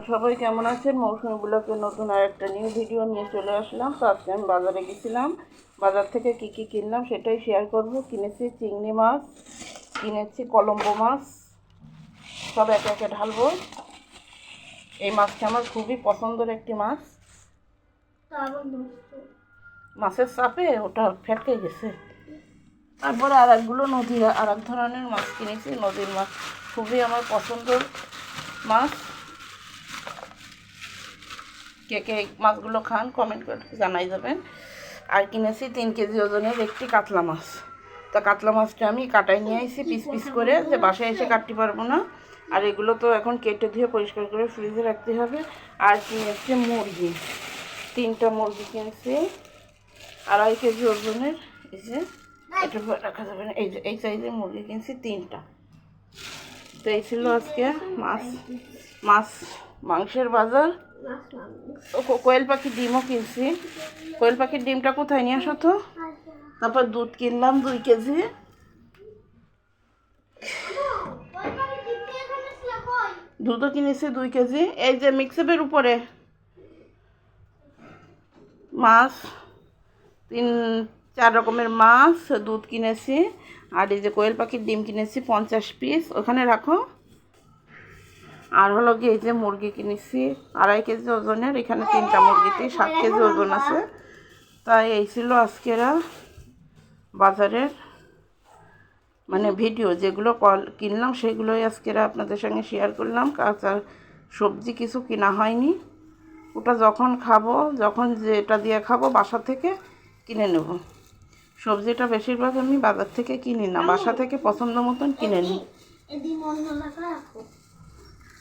সবাই কেমন আছেন? মৌসুমী ব্লগের নতুন আর একটা নিউ ভিডিও নিয়ে চলে আসলাম। তো আজকে আমি বাজারে গেছিলাম, বাজার থেকে কি কি কিনলাম সেটাই শেয়ার করব। কিনেছি চিংড়ি মাছ, কিনেছি কলম্বো মাছ, সব একে একে ঢালবো। এই মাছটা আমার খুবই পছন্দের একটি মাছ। মাছের চাপে ওটা ফেটকে গেছে। তারপরে আর একগুলো নদীর আর এক ধরনের মাছ কিনেছি। নদীর মাছ খুবই আমার পছন্দের মাছ। কে কে মাছগুলো খান কমেন্ট করে জানাই যাবেন। আর কিনেছি 3 কেজি ওজনের একটি কাতলা মাছ। তা কাতলা মাছটা আমি কাটাই নিয়ে আসছি পিস পিস করে, যে বাসায় এসে কাটতে পারবো না। আর এগুলো তো এখন কেটে ধুয়ে পরিষ্কার করে ফ্রিজে রাখতে হবে। আর কিনেছি মুরগি, 3টা মুরগি কিনেছি 2.5 কেজি ওজনের। এই যে এটা রাখা যাবে না, এই যে এই সাইজের মুরগি কিনছি 3টা। তো এই ছিল আজকে মাছ মাংসের বাজার। কোয়েল পাখির ডিমও কিনছি। কোয়েল পাখির ডিমটা কোথায় নিয়ে আসো তো? তারপর দুধ কিনলাম 2 কেজি। দুধও কিনেছি 2 কেজি। এই যে মিক্সআপের উপরে মাছ, 3-4 রকমের মাছ, দুধ কিনেছি। আর এই যে কোয়েল পাখির ডিম কিনেছি 50 পিস, ওখানে রাখো। আর হলো গিয়ে এই যে মুরগি কিনেছি 2.5 কেজি ওজনের। এখানে 3টা মুরগিতে 7 কেজি ওজন আছে। তাই এই ছিল আজকের বাজারের ভিডিও। যেগুলো কিনলাম সেগুলোই আজকের আপনাদের সঙ্গে শেয়ার করলাম। কাঁচা সবজি কিছু কিনা হয়নি, ওটা যখন খাবো, যখন যেটা দিয়ে খাবো বাসা থেকে কিনে নেব। সবজিটা বেশিরভাগ আমি বাজার থেকে কিনি না, বাসা থেকে পছন্দ মতন কিনে নিই।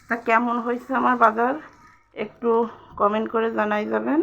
তা কেমন হয়েছে আমার বাজার একটু কমেন্ট করে জানাই যাবেন।